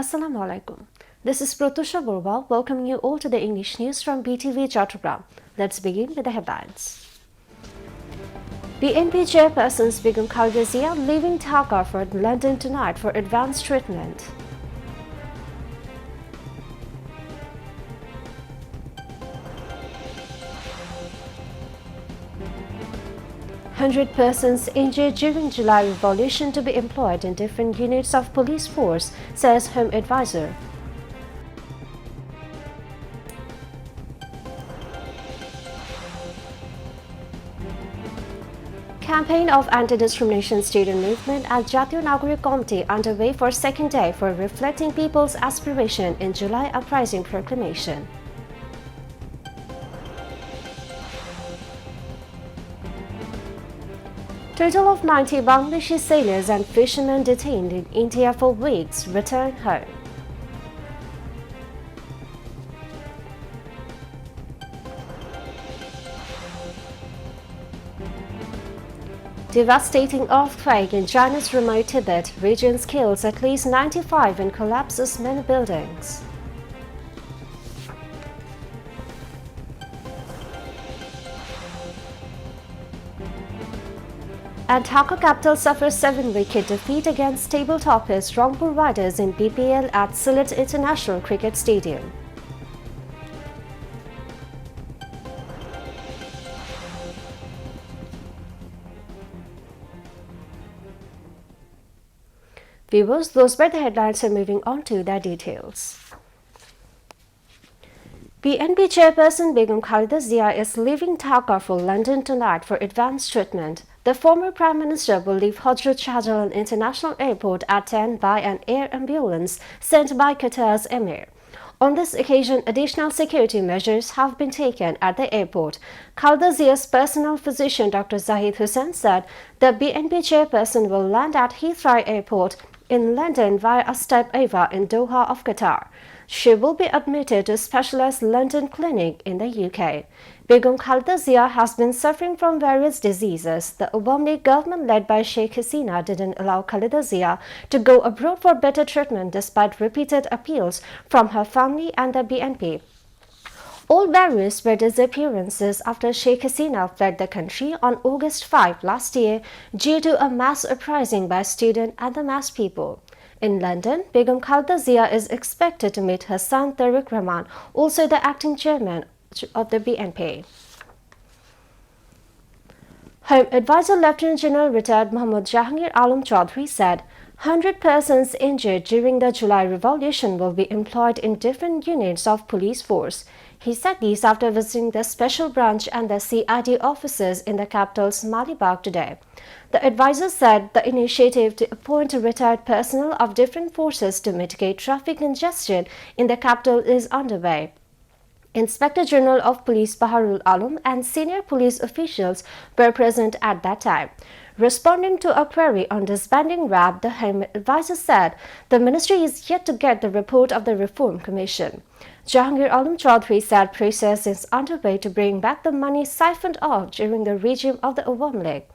Assalamu alaikum. This is Pratusha Borba welcoming you all to the English news from Btv Chattogram. Let's begin with the headlines. BNP Chairperson's Begum Khaleda leaving Dhaka for London tonight for advanced treatment. "100 persons injured during July revolution to be employed in different units of police force," says Home Advisor. Campaign of anti-discrimination student movement at Jatiyo Nagarik Committee underway for second day for reflecting people's aspiration in July uprising proclamation. Total of 90 Bangladeshi sailors and fishermen detained in India for weeks return home. Devastating earthquake in China's remote Tibet regions kills at least 95 and collapses many buildings. And Dhaka capital suffers 7-wicket defeat against tabletopist Rangpur Riders in BPL at Sylhet International Cricket Stadium. Viewers, those were the headlines, and moving on to the details. BNP Chairperson Begum Khaleda is leaving Dhaka for London tonight for advanced treatment. The former Prime Minister will leave Hazrat Shahjalan International Airport at 10 by an air ambulance sent by Qatar's Emir. On this occasion, additional security measures have been taken at the airport. Khaleda's personal physician Dr. Zahid Hussain said the BNP Chairperson will land at Heathrow Airport in London via a stopover in Doha of Qatar. She will be admitted to a specialized London clinic in the UK. Begum Khaleda has been suffering from various diseases. The Awami League government led by Sheikh Hasina didn't allow Khaleda to go abroad for better treatment despite repeated appeals from her family and the BNP. All barriers were disappearances after Sheikh Hasina fled the country on August 5 last year due to a mass uprising by students and the mass people. In London, Begum Khaleda is expected to meet her son Tariq Rahman, also the acting chairman of the BNP. Home Advisor Lieutenant General retired Mohammad Jahangir Alam Chaudhry said 100 persons injured during the July revolution will be employed in different units of police force. He said this after visiting the special branch and the CID offices in the capital's Malibagh today. The advisor said the initiative to appoint retired personnel of different forces to mitigate traffic congestion in the capital is underway. Inspector General of Police Baharul Alam and senior police officials were present at that time. Responding to a query on disbanding RAB, the Home Advisor said the ministry is yet to get the report of the Reform Commission. Jahangir Alam Chaudhry said process is underway to bring back the money siphoned off during the regime of the Awami League.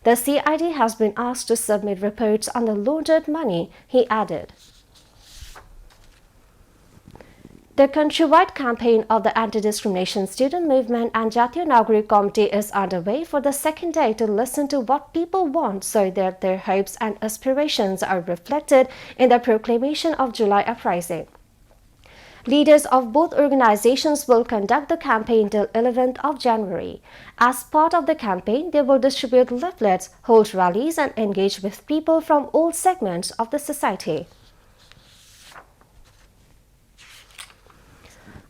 The CID has been asked to submit reports on the laundered money, he added. The countrywide campaign of the anti-discrimination student movement and Jatiyo Nagarik Committee is underway for the second day to listen to what people want so that their hopes and aspirations are reflected in the proclamation of July uprising. Leaders of both organizations will conduct the campaign till 11th of January. As part of the campaign, they will distribute leaflets, hold rallies, and engage with people from all segments of the society.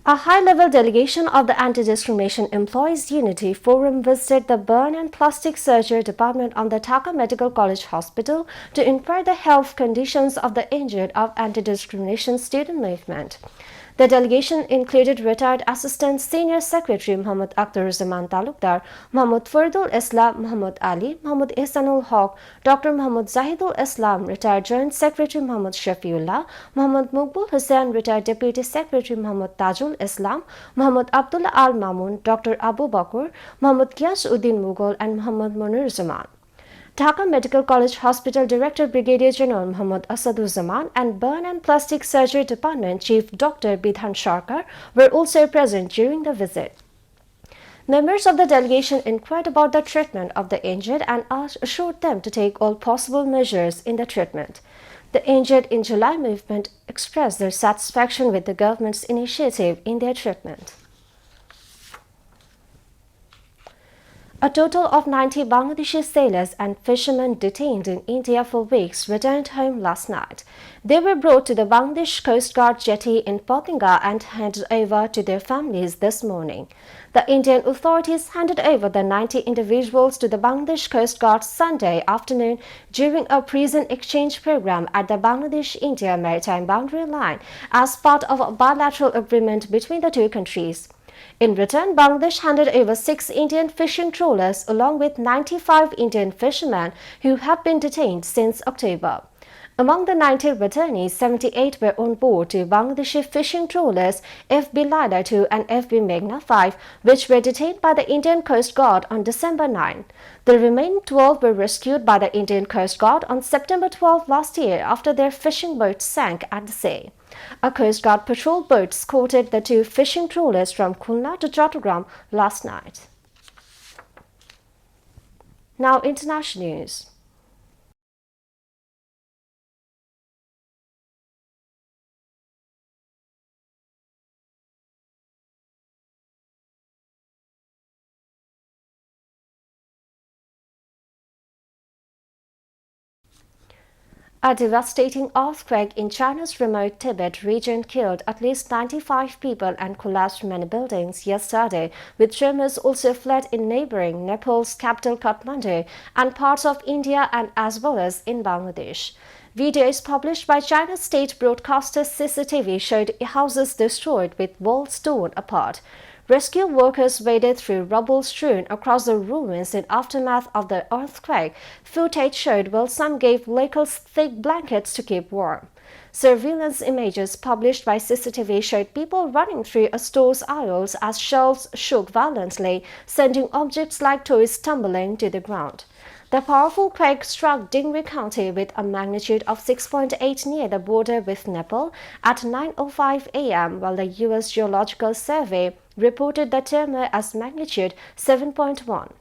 A high-level delegation of the Anti-Discrimination Employees Unity Forum visited the Burn and Plastic Surgery Department of the Dhaka Medical College Hospital to inquire the health conditions of the injured of anti-discrimination student movement. The delegation included retired Assistant Senior Secretary Muhammad Akhtar Zaman Talukdar, Muhammad Faridul Islam, Muhammad Ali, Muhammad Ihsanul Haq, Dr. Muhammad Zahidul Islam, retired Joint Secretary Muhammad Shafiullah, Muhammad Muqbul Hussain, retired Deputy Secretary Muhammad Tajul Islam, Muhammad Abdullah Al Mamun, Dr. Abu Bakr, Muhammad Qiyas Uddin Mughal, and Muhammad Munir Zaman. Dhaka Medical College Hospital Director Brigadier General Mohammad Asaduzzaman and Burn and Plastic Surgery Department Chief Dr. Bidhan Sarkar were also present during the visit. Members of the delegation inquired about the treatment of the injured and assured them to take all possible measures in the treatment. The Injured in July movement expressed their satisfaction with the government's initiative in their treatment. A total of 90 Bangladeshi sailors and fishermen detained in India for weeks returned home last night. They were brought to the Bangladesh Coast Guard jetty in Pothinga and handed over to their families this morning. The Indian authorities handed over the 90 individuals to the Bangladesh Coast Guard Sunday afternoon during a prison exchange program at the Bangladesh-India maritime boundary line as part of a bilateral agreement between the two countries. In return, Bangladesh handed over 6 Indian fishing trawlers along with 95 Indian fishermen who have been detained since October. Among the 90 returnees, 78 were on board 2 Bangladeshi fishing trawlers FB Lida 2 and FB Meghna 5, which were detained by the Indian Coast Guard on December 9. The remaining 12 were rescued by the Indian Coast Guard on September 12 last year after their fishing boat sank at the sea. A Coast Guard patrol boat escorted the 2 fishing trawlers from Khaleda to Chattogram last night. Now, international news. A devastating earthquake in China's remote Tibet region killed at least 95 people and collapsed many buildings yesterday, with tremors also fled in neighboring Nepal's capital Kathmandu and parts of India and as well as in Bangladesh. Videos published by China's state broadcaster CCTV showed houses destroyed with walls torn apart. Rescue workers waded through rubble strewn across the ruins in aftermath of the earthquake. Footage showed while some gave locals thick blankets to keep warm. Surveillance images published by CCTV showed people running through a store's aisles as shelves shook violently, sending objects like toys tumbling to the ground. The powerful quake struck Dingri County with a magnitude of 6.8 near the border with Nepal at 9:05 a.m., while the U.S. Geological Survey reported the tremor as magnitude 7.1.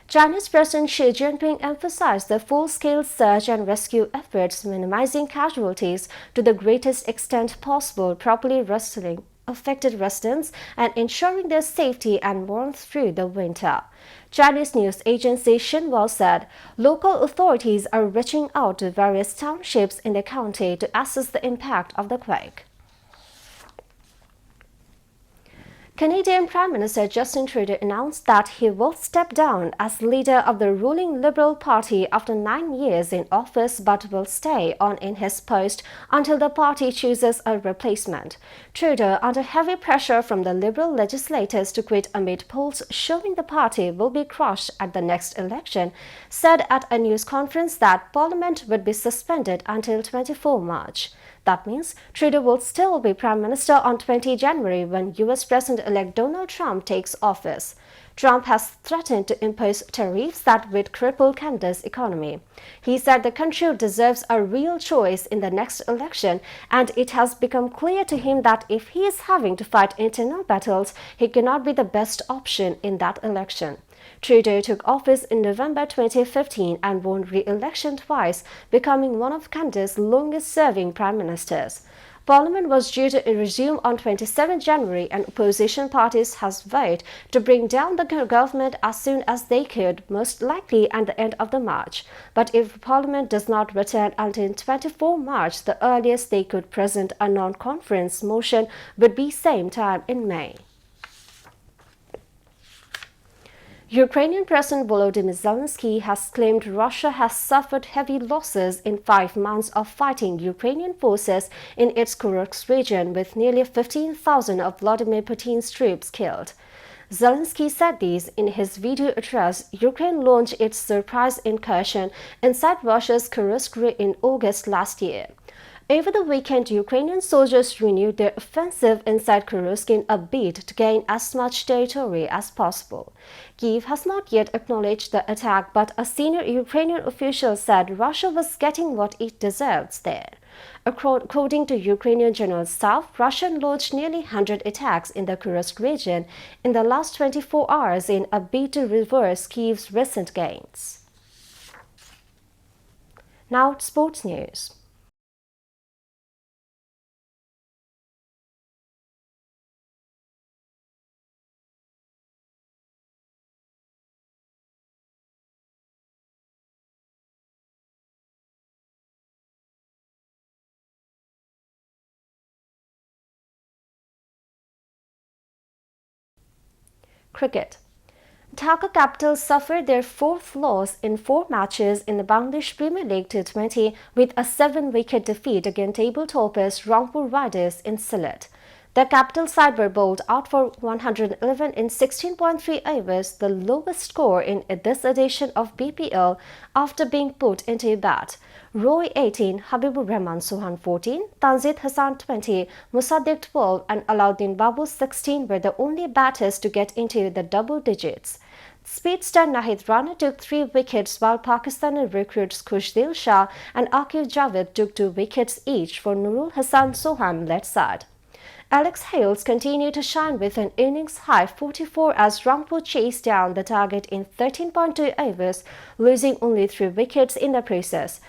China's President Xi Jinping emphasized the full-scale search and rescue efforts, minimizing casualties to the greatest extent possible, properly restoring affected residents and ensuring their safety and warmth through the winter. Chinese news agency Xinhua said local authorities are reaching out to various townships in the county to assess the impact of the quake. Canadian Prime Minister Justin Trudeau announced that he will step down as leader of the ruling Liberal Party after 9 years in office but will stay on in his post until the party chooses a replacement. Trudeau, under heavy pressure from the Liberal legislators to quit amid polls showing the party will be crushed at the next election, said at a news conference that Parliament would be suspended until 24 March. That means Trudeau will still be Prime Minister on 20 January when U.S. President-elect Donald Trump takes office. Trump has threatened to impose tariffs that would cripple Canada's economy. He said the country deserves a real choice in the next election, and it has become clear to him that if he is having to fight internal battles, he cannot be the best option in that election. Trudeau took office in November 2015 and won re-election twice, becoming one of Canada's longest-serving prime ministers. Parliament was due to resume on 27 January and opposition parties has vowed to bring down the government as soon as they could, most likely at the end of the March. But if Parliament does not return until 24 March, the earliest they could present a non-conference motion would be same time in May. Ukrainian President Volodymyr Zelensky has claimed Russia has suffered heavy losses in 5 months of fighting Ukrainian forces in its Kursk region, with nearly 15,000 of Vladimir Putin's troops killed. Zelensky said this in his video address. Ukraine launched its surprise incursion inside Russia's Kursk in August last year. Over the weekend, Ukrainian soldiers renewed their offensive inside Kursk in a bid to gain as much territory as possible. Kyiv has not yet acknowledged the attack, but a senior Ukrainian official said Russia was getting what it deserves there. According to Ukrainian General Staff, Russia launched nearly 100 attacks in the Kursk region in the last 24 hours in a bid to reverse Kyiv's recent gains. Now, sports news. Cricket. Dhaka Capitals suffered their fourth loss in 4 matches in the Bangladesh Premier League T20 with a 7-wicket defeat against table-toppers Rangpur Riders in Sylhet. The capital side were bowled out for 111 in 16.3 overs, the lowest score in this edition of BPL after being put into bat. Roy 18, Habibur Rahman Sohan 14, Tanzid Hassan 20, Musaddiq 12 and Alauddin Babu 16 were the only batters to get into the double digits. Speedster Nahid Rana took 3 wickets while Pakistani recruits Khushdil Shah and Aqil Javed took 2 wickets each for Nurul Hassan Sohan-led side. Alex Hales continued to shine with an innings-high 44 as Rangpur chased down the target in 13.2 overs, losing only 3 wickets in the process.